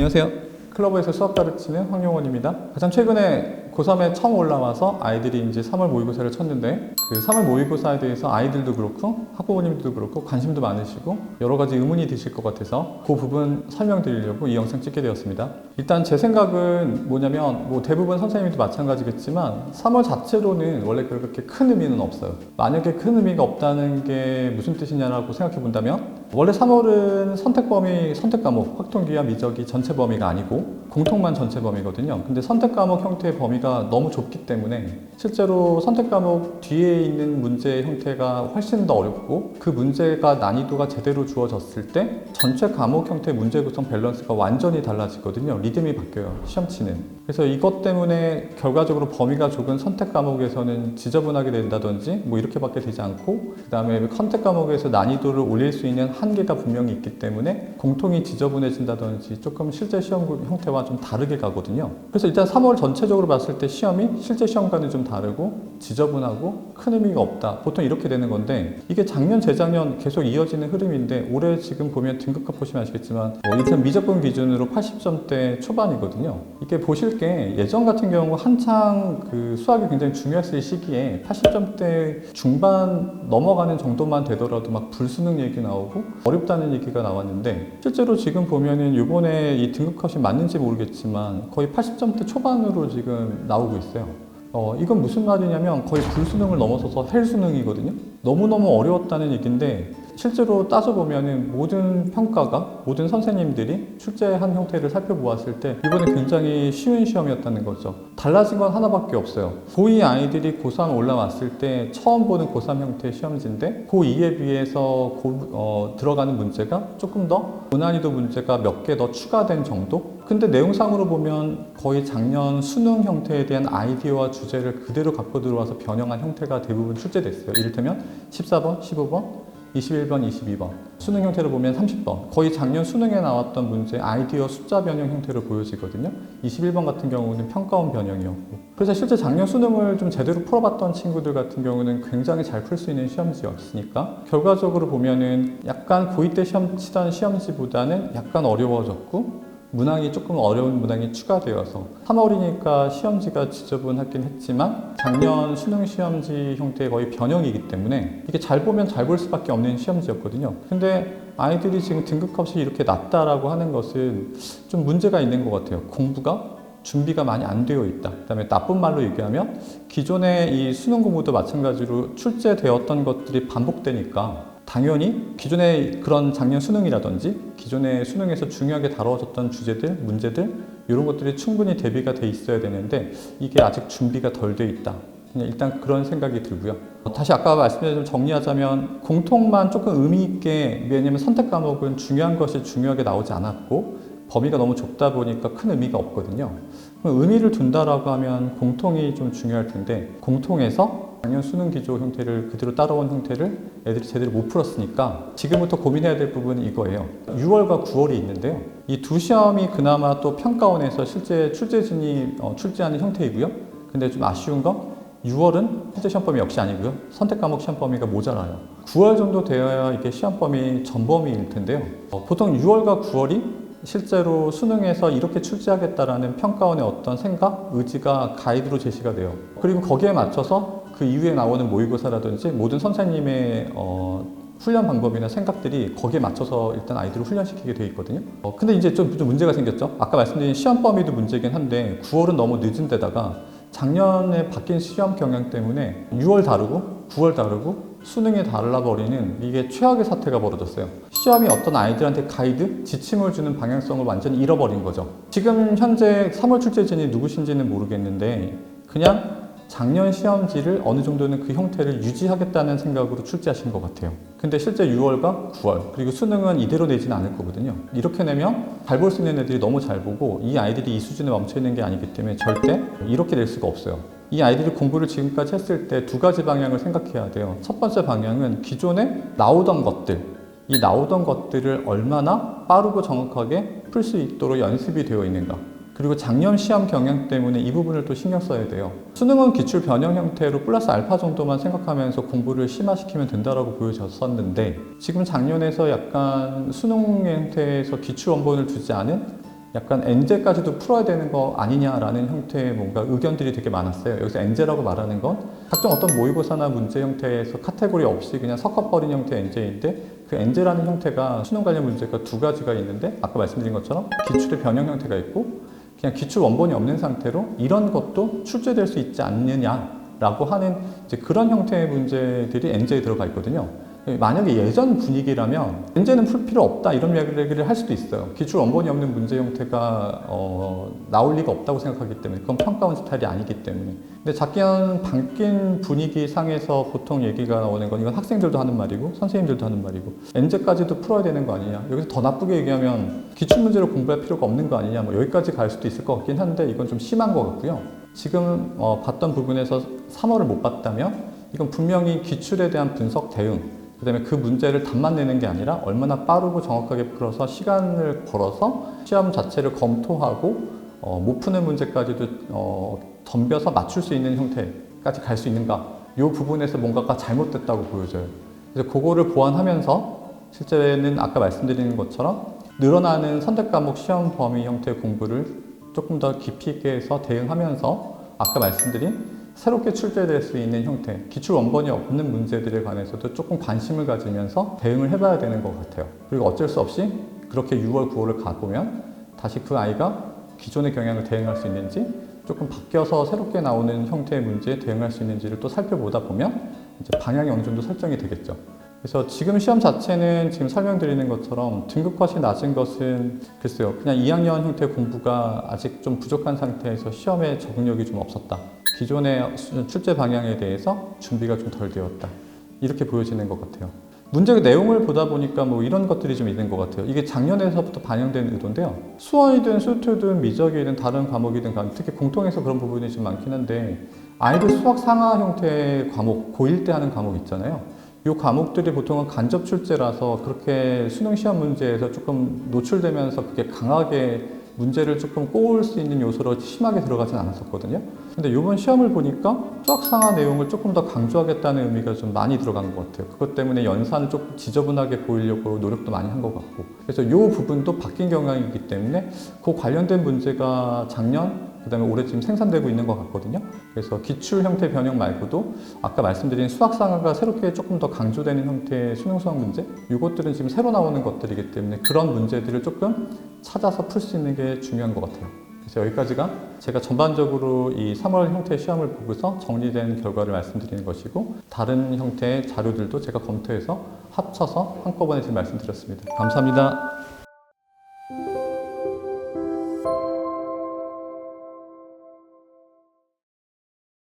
안녕하세요. 클러브에서 수학 가르치는 황용원입니다. 가장 최근에 고3에 처음 올라와서 아이들이 이제 3월 모의고사를 쳤는데 그 3월 모의고사에 대해서 아이들도 그렇고 학부모님들도 그렇고 관심도 많으시고 여러 가지 의문이 드실 것 같아서 그 부분 설명드리려고 이 영상 찍게 되었습니다. 일단 제 생각은 뭐냐면 대부분 선생님도 마찬가지겠지만 3월 자체로는 원래 그렇게 큰 의미는 없어요. 만약에 큰 의미가 없다는 게 무슨 뜻이냐라고 생각해 본다면 원래 3월은 선택 범위, 선택 과목, 확통기와 미적이 전체 범위가 아니고 공통만 전체 범위거든요. 근데 선택 과목 형태의 범위가 너무 좁기 때문에 실제로 선택 과목 뒤에 있는 문제의 형태가 훨씬 더 어렵고 그 문제가 난이도가 제대로 주어졌을 때 전체 과목 형태의 문제 구성 밸런스가 완전히 달라지거든요. 리듬이 바뀌어요. 시험치는. 그래서 이것 때문에 결과적으로 범위가 좁은 선택 과목에서는 지저분하게 된다든지 이렇게밖에 되지 않고 그 다음에 선택 과목에서 난이도를 올릴 수 있는 한계가 분명히 있기 때문에 공통이 지저분해진다든지 조금 실제 시험 형태와 좀 다르게 가거든요. 그래서 일단 3월 전체적으로 봤을 때 시험이 실제 시험과는 좀 다르고 지저분하고 큰 의미가 없다. 보통 이렇게 되는 건데 이게 작년, 재작년 계속 이어지는 흐름인데 올해 지금 보면 등급컷 보시면 아시겠지만 일단 미적분 기준으로 80점대 초반이거든요. 이게 보실 게 예전 같은 경우 한창 그 수학이 굉장히 중요했을 시기에 80점대 중반 넘어가는 정도만 되더라도 막 불수능 얘기 나오고 어렵다는 얘기가 나왔는데 실제로 지금 보면은 이번에 이 등급컷이 맞는지 모르겠지만 거의 80점대 초반으로 지금 나오고 있어요. 이건 무슨 말이냐면 거의 불수능을 넘어서서 헬수능이거든요. 너무너무 어려웠다는 얘기인데 실제로 따져보면은 모든 평가가 모든 선생님들이 출제한 형태를 살펴보았을 때 이번에 굉장히 쉬운 시험이었다는 거죠. 달라진 건 하나밖에 없어요. 고2 아이들이 고3 올라왔을 때 처음 보는 고3 형태의 시험지인데 고2에 비해서 들어가는 문제가 조금 더 고난이도 문제가 몇 개 더 추가된 정도? 근데 내용상으로 보면 거의 작년 수능 형태에 대한 아이디어와 주제를 그대로 갖고 들어와서 변형한 형태가 대부분 출제됐어요. 이를테면 14번, 15번, 21번, 22번 수능 형태로 보면 30번 거의 작년 수능에 나왔던 문제 아이디어 숫자 변형 형태로 보여지거든요. 21번 같은 경우는 평가원 변형이었고 그래서 실제 작년 수능을 좀 제대로 풀어봤던 친구들 같은 경우는 굉장히 잘 풀 수 있는 시험지였으니까 결과적으로 보면은 약간 고2 때 시험 치던 시험지보다는 약간 어려워졌고 문항이 조금 어려운 문항이 추가되어서 3월이니까 시험지가 지저분하긴 했지만 작년 수능 시험지 형태의 거의 변형이기 때문에 이게 잘 보면 잘 볼 수밖에 없는 시험지였거든요. 근데 아이들이 지금 등급컷이 이렇게 낮다라고 하는 것은 좀 문제가 있는 것 같아요. 공부가 준비가 많이 안 되어 있다. 그다음에 나쁜 말로 얘기하면 기존의 이 수능 공부도 마찬가지로 출제되었던 것들이 반복되니까 당연히 기존의 그런 작년 수능이라든지 기존의 수능에서 중요하게 다뤄졌던 주제들, 문제들 이런 것들이 충분히 대비가 돼 있어야 되는데 이게 아직 준비가 덜 돼 있다. 그냥 일단 그런 생각이 들고요. 다시 아까 말씀드린 좀 정리하자면 공통만 조금 의미 있게 왜냐면 선택 과목은 중요한 것이 중요하게 나오지 않았고 범위가 너무 좁다 보니까 큰 의미가 없거든요. 그럼 의미를 둔다라고 하면 공통이 좀 중요할 텐데 공통에서 작년 수능 기조 형태를 그대로 따라온 형태를 애들이 제대로 못 풀었으니까 지금부터 고민해야 될 부분은 이거예요. 6월과 9월이 있는데요. 이 두 시험이 그나마 또 평가원에서 실제 출제진이 출제하는 형태이고요. 근데 좀 아쉬운 건 6월은 실제 시험 범위 역시 아니고요. 선택 과목 시험 범위가 모자라요. 9월 정도 되어야 이게 시험 범위 전 범위일 텐데요. 보통 6월과 9월이 실제로 수능에서 이렇게 출제하겠다라는 평가원의 어떤 생각, 의지가 가이드로 제시가 돼요. 그리고 거기에 맞춰서 그 이후에 나오는 모의고사라든지 모든 선생님의 훈련 방법이나 생각들이 거기에 맞춰서 일단 아이들을 훈련시키게 돼 있거든요. 근데 이제 좀 문제가 생겼죠. 아까 말씀드린 시험 범위도 문제긴 한데 9월은 너무 늦은 데다가 작년에 바뀐 시험 경향 때문에 6월 다르고 9월 다르고 수능이 달라버리는 이게 최악의 사태가 벌어졌어요. 시험이 어떤 아이들한테 가이드, 지침을 주는 방향성을 완전히 잃어버린 거죠. 지금 현재 3월 출제진이 누구신지는 모르겠는데 그냥 작년 시험지를 어느 정도는 그 형태를 유지하겠다는 생각으로 출제하신 것 같아요. 근데 실제 6월과 9월 그리고 수능은 이대로 내지는 않을 거거든요. 이렇게 내면 잘 볼 수 있는 애들이 너무 잘 보고 이 아이들이 이 수준에 멈춰 있는 게 아니기 때문에 절대 이렇게 낼 수가 없어요. 이 아이들이 공부를 지금까지 했을 때 두 가지 방향을 생각해야 돼요. 첫 번째 방향은 기존에 나오던 것들 이 나오던 것들을 얼마나 빠르고 정확하게 풀 수 있도록 연습이 되어 있는가. 그리고 작년 시험 경향 때문에 이 부분을 또 신경 써야 돼요. 수능은 기출 변형 형태로 플러스 알파 정도만 생각하면서 공부를 심화시키면 된다라고 보여졌었는데 지금 작년에서 약간 수능 형태에서 기출 원본을 두지 않은 약간 엔제까지도 풀어야 되는 거 아니냐라는 형태의 뭔가 의견들이 되게 많았어요. 여기서 엔제라고 말하는 건 각종 어떤 모의고사나 문제 형태에서 카테고리 없이 그냥 섞어버린 형태의 엔제인데, 그 엔제라는 형태가 수능 관련 문제가 두 가지가 있는데, 아까 말씀드린 것처럼 기출의 변형 형태가 있고 그냥 기출 원본이 없는 상태로 이런 것도 출제될 수 있지 않느냐라고 하는 이제 그런 형태의 문제들이 엔제에 들어가 있거든요. 만약에 예전 분위기라면 엔제는 풀 필요 없다 이런 이야기를 할 수도 있어요. 기출 원본이 없는 문제 형태가 나올 리가 없다고 생각하기 때문에, 그건 평가원 스타일이 아니기 때문에. 근데 작년 바뀐 분위기 상에서 보통 얘기가 나오는 건, 이건 학생들도 하는 말이고 선생님들도 하는 말이고, 엔제까지도 풀어야 되는 거 아니냐, 여기서 더 나쁘게 얘기하면 기출 문제를 공부할 필요가 없는 거 아니냐, 뭐 여기까지 갈 수도 있을 것 같긴 한데 이건 좀 심한 것 같고요. 지금 봤던 부분에서 3월을 못 봤다면 이건 분명히 기출에 대한 분석 대응, 그 다음에 그 문제를 답만 내는 게 아니라 얼마나 빠르고 정확하게 풀어서 시간을 걸어서 시험 자체를 검토하고 못 푸는 문제까지도 덤벼서 맞출 수 있는 형태까지 갈 수 있는가, 이 부분에서 뭔가가 잘못됐다고 보여져요. 그래서 그거를 보완하면서 실제는 아까 말씀드린 것처럼 늘어나는 선택 과목 시험 범위 형태의 공부를 조금 더 깊이 있게 해서 대응하면서 아까 말씀드린 새롭게 출제될 수 있는 형태, 기출 원본이 없는 문제들에 관해서도 조금 관심을 가지면서 대응을 해봐야 되는 것 같아요. 그리고 어쩔 수 없이 그렇게 6월, 9월을 가보면 다시 그 아이가 기존의 경향을 대응할 수 있는지, 조금 바뀌어서 새롭게 나오는 형태의 문제에 대응할 수 있는지를 또 살펴보다 보면 이제 방향이 어느 정도 설정이 되겠죠. 그래서 지금 시험 자체는 지금 설명드리는 것처럼 등급컷이 낮은 것은 글쎄요, 그냥 2학년 형태 공부가 아직 좀 부족한 상태에서 시험에 적응력이 좀 없었다, 기존의 출제 방향에 대해서 준비가 좀 덜 되었다, 이렇게 보여지는 것 같아요. 문제 내용을 보다 보니까 뭐 이런 것들이 좀 있는 것 같아요. 이게 작년에서부터 반영된 의도인데요. 수어이든 수투든 미적이든 다른 과목이든 특히 공통해서 그런 부분이 좀 많긴 한데, 아이들 수학 상하 형태의 과목, 고1 때 하는 과목 있잖아요. 이 과목들이 보통은 간접 출제라서 그렇게 수능 시험 문제에서 조금 노출되면서 그게 강하게 문제를 조금 꼬을 수 있는 요소로 심하게 들어가진 않았었거든요. 근데 이번 시험을 보니까 수학 상하 내용을 조금 더 강조하겠다는 의미가 좀 많이 들어간 것 같아요. 그것 때문에 연산을 조금 지저분하게 보이려고 노력도 많이 한 것 같고, 그래서 이 부분도 바뀐 경향이기 때문에 그 관련된 문제가 작년, 그 다음에 올해 지금 생산되고 있는 것 같거든요. 그래서 기출 형태 변형 말고도 아까 말씀드린 수학 상하가 새롭게 조금 더 강조되는 형태의 수능 수학 문제, 이것들은 지금 새로 나오는 것들이기 때문에 그런 문제들을 조금 찾아서 풀 수 있는 게 중요한 것 같아요. 그래서 여기까지가 제가 전반적으로 이 3월 형태 시험을 보고서 정리된 결과를 말씀드리는 것이고, 다른 형태의 자료들도 제가 검토해서 합쳐서 한꺼번에 지금 말씀드렸습니다. 감사합니다.